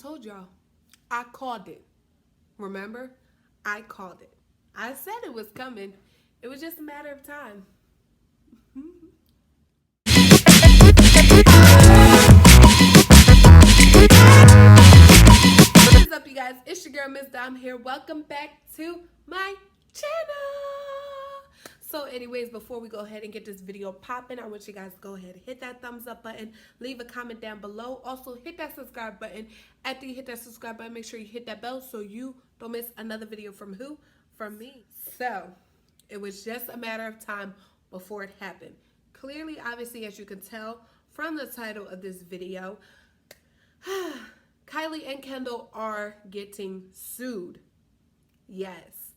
told y'all. I called it. Remember? I called it. I said it was coming. It was just a matter of time. What is up, you guys? It's your girl, Miss Dom here. Welcome back to my channel. So anyways, before we go ahead and get this video popping, I want you guys to go ahead and hit that thumbs up button, leave a comment down below. Also, hit that subscribe button. After you hit that subscribe button, make sure you hit that bell so you don't miss another video from who? From me. So, it was just a matter of time before it happened. Clearly, obviously, as you can tell from the title of this video, Kylie and Kendall are getting sued. Yes.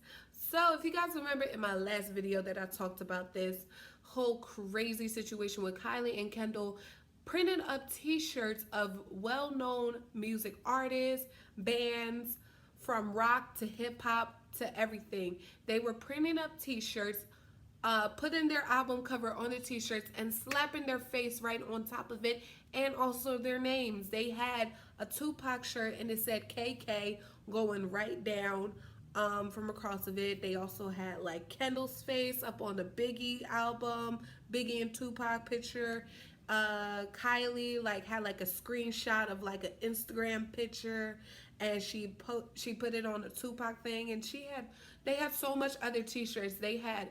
So if you guys remember in my last video that I talked about this whole crazy situation with Kylie and Kendall printing up t-shirts of well-known music artists, bands, from rock to hip-hop to everything. They were printing up t-shirts, putting their album cover on the t-shirts and slapping their face right on top of it, and also their names. They had a Tupac shirt and it said KK going right down from across of it. They also had like Kendall's face up on the Biggie album, Biggie and Tupac picture. Kylie had like a screenshot of like an Instagram picture, and she put it on a Tupac thing, and they had so much other t-shirts. They had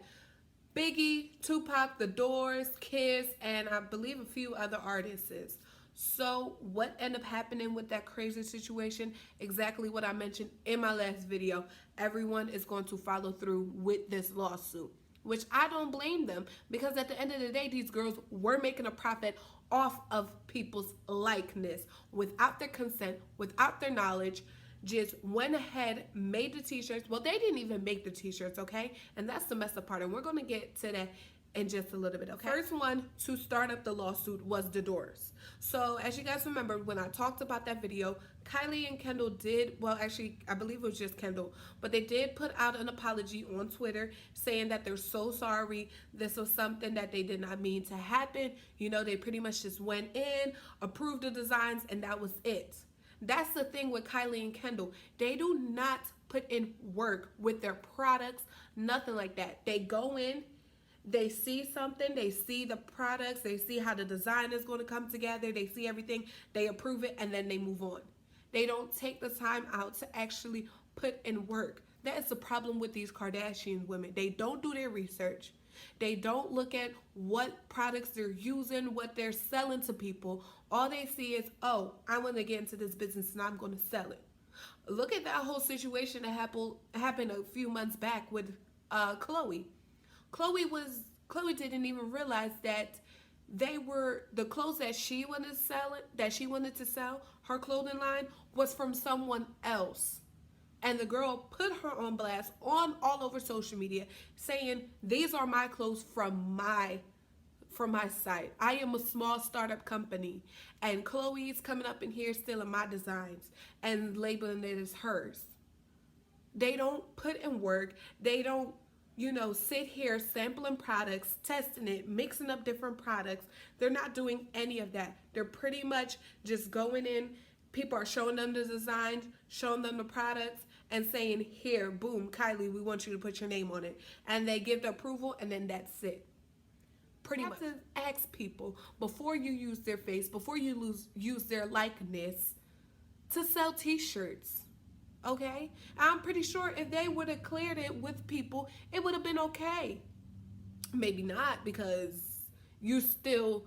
Biggie, Tupac, The Doors, Kiss, and I believe a few other artists. So what ended up happening with that crazy situation? Exactly what I mentioned in my last video. Everyone is going to follow through with this lawsuit, which I don't blame them, because at the end of the day, these girls were making a profit off of people's likeness without their consent, without their knowledge. Just went ahead, made the t-shirts. Well, they didn't even make the t-shirts, okay? And that's the messed up part, and we're going to get to that in just a little bit, okay? First one to start up the lawsuit was The Doors. So as you guys remember, when I talked about that video, Kylie and Kendall did, well, actually, I believe it was just Kendall, but they did put out an apology on Twitter saying that they're so sorry. This was something that they did not mean to happen. You know, they pretty much just went in, approved the designs, and that was it. That's the thing with Kylie and Kendall. They do not put in work with their products, nothing like that. They go in, they see something, they see the products, they see how the design is going to come together, they see everything, they approve it, and then they move on. They don't take the time out to actually put in work. That is the problem with these Kardashian women. They don't do their research. They don't look at what products they're using, what they're selling to people. All they see is, oh, I want to get into this business and I'm going to sell it. Look at that whole situation that happened a few months back with Chloe. Chloe didn't even realize that the clothes that she wanted to sell, her clothing line, was from someone else. And the girl put her on blast all over social media saying, these are my clothes from my site. I am a small startup company, and Chloe's coming up in here stealing my designs and labeling it as hers. They don't put in work. They don't, sit here sampling products, testing it, mixing up different products. They're not doing any of that. They're pretty much just going in. People are showing them the designs, showing them the products, and saying, here, boom, Kylie, we want you to put your name on it. And they give the approval, and then that's it. Pretty much. You have to ask people before you use their face, before you use their likeness to sell t-shirts. Okay? I'm pretty sure if they would have cleared it with people, it would have been okay. Maybe not, because you still,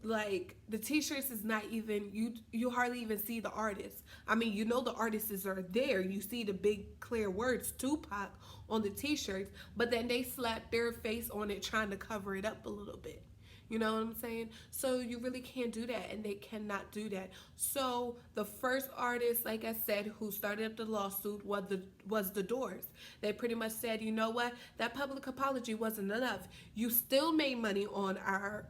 the t-shirts is not even, you hardly even see the artists. I mean, the artists are there. You see the big clear words Tupac on the t-shirts, but then they slap their face on it trying to cover it up a little bit. You know what I'm saying? So you really can't do that, and they cannot do that. So the first artist, like I said, who started up the lawsuit was The Doors. They pretty much said, you know what? That public apology wasn't enough. You still made money on our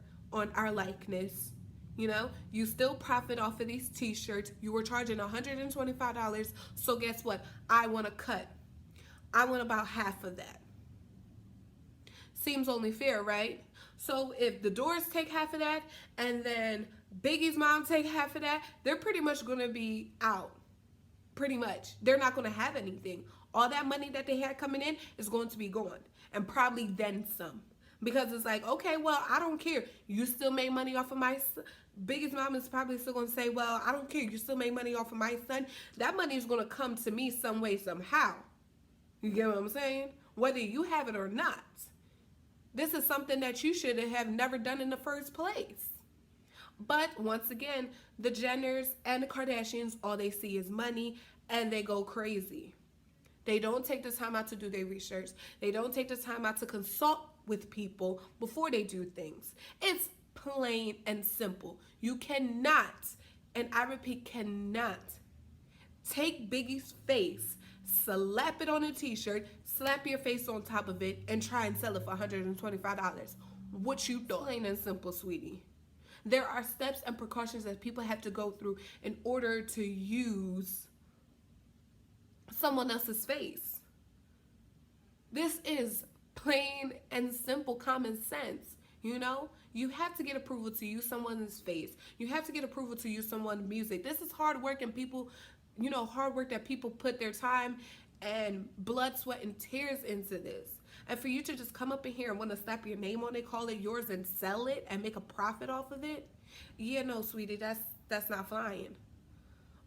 likeness. You still profit off of these t-shirts. You were charging $125. So guess what? I want a cut. I want about half of that. Seems only fair, right? So if the Doors take half of that and then Biggie's mom take half of that, they're pretty much going to be out. Pretty much. They're not going to have anything. All that money that they had coming in is going to be gone. And probably then some. Because it's like, okay, well, I don't care. You still made money off of my son. Biggie's mom is probably still going to say, well, I don't care. You still made money off of my son. That money is going to come to me some way, somehow. You get what I'm saying? Whether you have it or not. This is something that you should have never done in the first place. But once again, the Jenners and the Kardashians, all they see is money and they go crazy. They don't take the time out to do their research. They don't take the time out to consult with people before they do things. It's plain and simple. You cannot, and I repeat, cannot take Biggie's face, slap it on a t-shirt, slap your face on top of it, and try and sell it for $125. What you thought? Plain and simple, sweetie. There are steps and precautions that people have to go through in order to use someone else's face. This is plain and simple common sense, you know? You have to get approval to use someone's face. You have to get approval to use someone's music. This is hard work, and people, you know, hard work that people put their time and blood, sweat, and tears into this. And for you to just come up in here and want to slap your name on it, call it yours, and sell it and make a profit off of it, yeah, no, sweetie, that's not flying.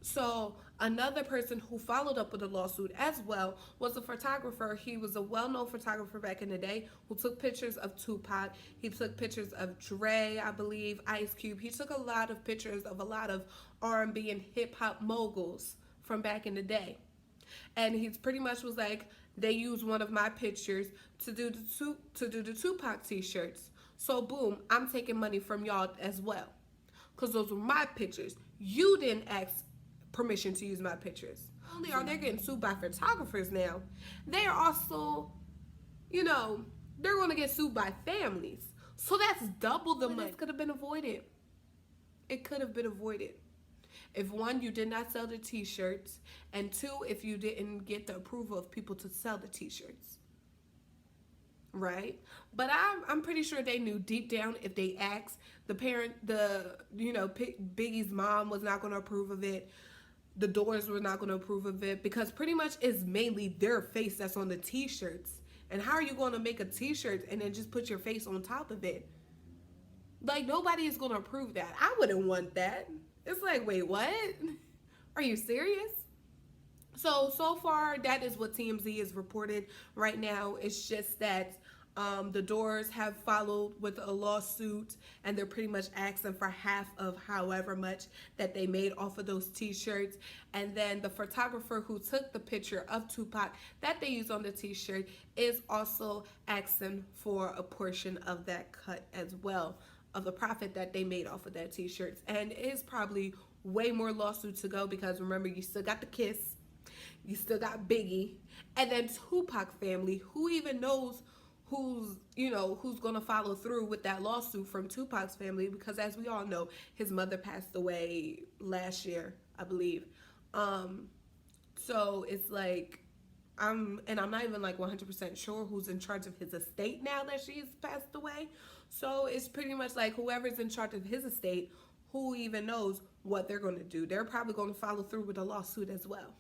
So another person who followed up with a lawsuit as well was a photographer. He was a well-known photographer back in the day who took pictures of Tupac. He took pictures of Dre, I believe, Ice Cube. He took a lot of pictures of a lot of R&B and hip-hop moguls from back in the day. And he pretty much was like, they used one of my pictures to do the Tupac t-shirts. So boom, I'm taking money from y'all as well. Because those were my pictures. You didn't ask permission to use my pictures. Not only are they getting sued by photographers now, they are also, you know, they're going to get sued by families. So that's double the money. This could have been avoided. It could have been avoided. If one, you did not sell the t-shirts, and two, if you didn't get the approval of people to sell the t-shirts. Right? But I'm pretty sure they knew deep down if they asked, Biggie's mom was not going to approve of it. The Doors were not going to approve of it, because pretty much it's mainly their face that's on the t-shirts. And how are you going to make a t-shirt and then just put your face on top of it? Like, nobody is going to approve that. I wouldn't want that. It's like, wait, what? Are you serious? So far, that is what TMZ is reported right now. It's just that the Doors have followed with a lawsuit, and they're pretty much asking for half of however much that they made off of those t-shirts. And then the photographer who took the picture of Tupac that they used on the t-shirt is also asking for a portion of that cut as well, of the profit that they made off of that t-shirts. And it's probably way more lawsuits to go, because remember, you still got the Kiss, you still got Biggie, and then Tupac family. Who even knows who's gonna follow through with that lawsuit from Tupac's family? Because as we all know, his mother passed away last year, I believe. So it's like, I'm not even like 100% sure who's in charge of his estate now that she's passed away. So it's pretty much like whoever's in charge of his estate, who even knows what they're going to do. They're probably going to follow through with a lawsuit as well.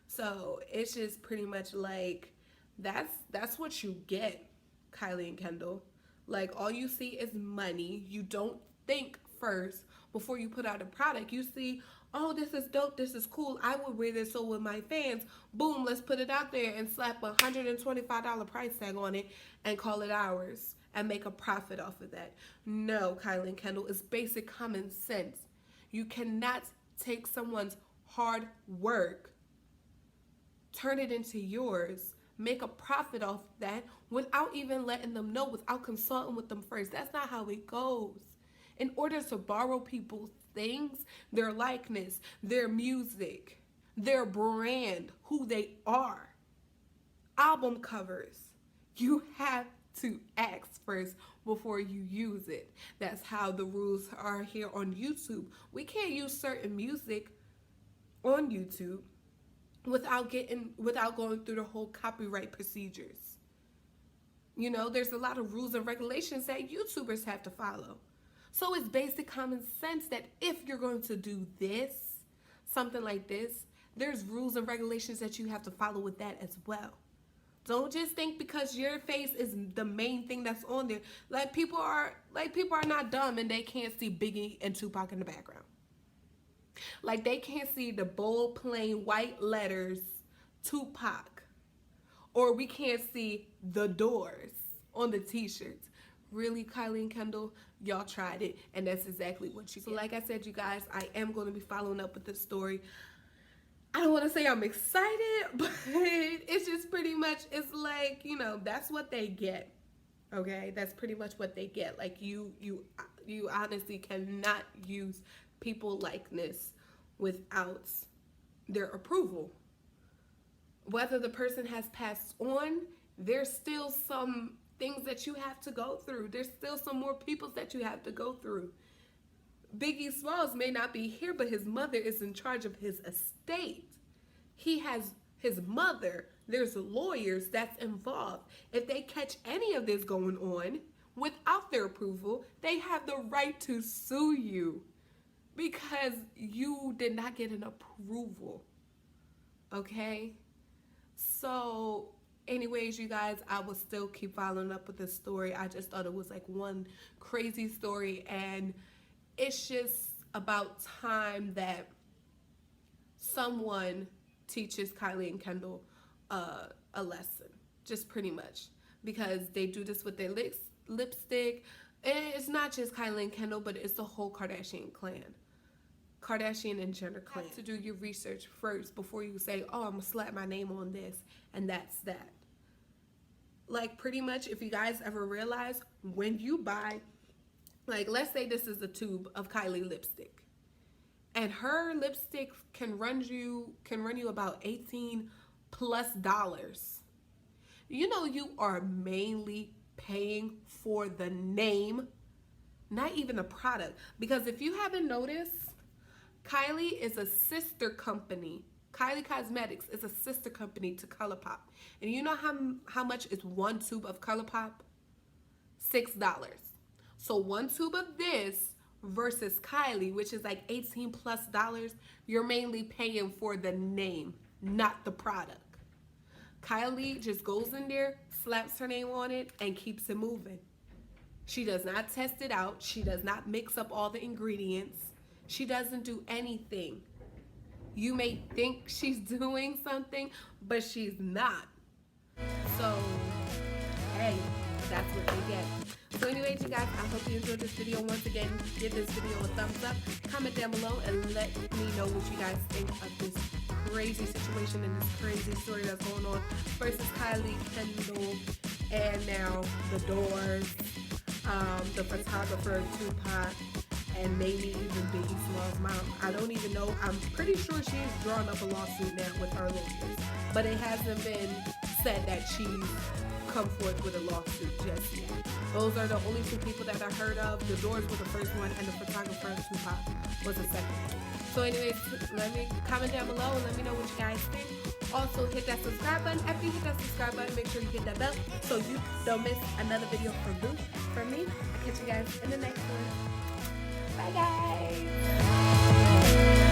So it's just pretty much like, that's what you get, Kylie and Kendall. Like, all you see is money. You don't think first before you put out a product. You see, oh, this is dope, this is cool, I would wear this, so with my fans, boom, let's put it out there and slap a $125 price tag on it and call it ours and make a profit off of that. No, Kylie and Kendall, it's basic common sense. You cannot take someone's hard work, turn it into yours, make a profit off that without even letting them know, without consulting with them first. That's not how it goes. In order to borrow people's things, their likeness, their music, their brand, who they are, album covers, you have to ask first before you use it. That's how the rules are here on YouTube. We can't use certain music on YouTube without going through the whole copyright procedures. You know, there's a lot of rules and regulations that YouTubers have to follow. So it's basic common sense that if you're going to do this, something like this, there's rules and regulations that you have to follow with that as well. Don't just think because your face is the main thing that's on there. Like people are not dumb and they can't see Biggie and Tupac in the background. Like they can't see the bold plain white letters Tupac. Or we can't see The Doors on the t-shirts. Really, Kylie and Kendall, y'all tried it, and that's exactly what you get. So like I said, you guys, I am going to be following up with this story. I don't want to say I'm excited, but it's just pretty much, it's like, you know, that's what they get. Okay, that's pretty much what they get. Like you honestly cannot use people likeness without their approval. Whether the person has passed on, there's still some things that you have to go through. There's still some more peoples that you have to go through. Biggie Smalls may not be here, but his mother is in charge of his estate. He has his mother. There's lawyers that's involved. If they catch any of this going on without their approval, they have the right to sue you because you did not get an approval. Okay? So anyways, you guys, I will still keep following up with this story. I just thought it was like one crazy story, and it's just about time that someone teaches Kylie and Kendall a lesson, just pretty much, because they do this with their lipstick. And it's not just Kylie and Kendall, but it's the whole Kardashian clan. Kardashian and Jenner clan. You have to do your research first before you say, oh, I'm gonna slap my name on this, and that's that. Like, pretty much, if you guys ever realize, when you buy, like, let's say this is a tube of Kylie lipstick, and her lipstick can run you about $18+ You know, you are mainly paying for the name, not even the product. Because if you haven't noticed, Kylie is a sister company. Kylie Cosmetics is a sister company to ColourPop. And you know how much is one tube of ColourPop? $6. So one tube of this versus Kylie, which is like $18+, you're mainly paying for the name, not the product. Kylie just goes in there, slaps her name on it, and keeps it moving. She does not test it out. She does not mix up all the ingredients. She doesn't do anything. You may think she's doing something, but she's not. So, hey, that's what they get. So anyways, you guys, I hope you enjoyed this video. Once again, give this video a thumbs up. Comment down below and let me know what you guys think of this crazy situation and this crazy story that's going on versus Kylie, Kendall, and now The Doors, the photographer, Tupac, and maybe even Biggie Smalls' mom. I don't even know. I'm pretty sure she's drawn up a lawsuit now with her lawyers, but it hasn't been said that she's come forth with a lawsuit just yet. Those are the only two people that I heard of. The Doors was the first one, and the photographer, Tupac, was the second one. So anyways, let me comment down below and let me know what you guys think. Also, hit that subscribe button. After you hit that subscribe button, make sure you hit that bell so you don't miss another video from me. I'll catch you guys in the next one. Bye, guys.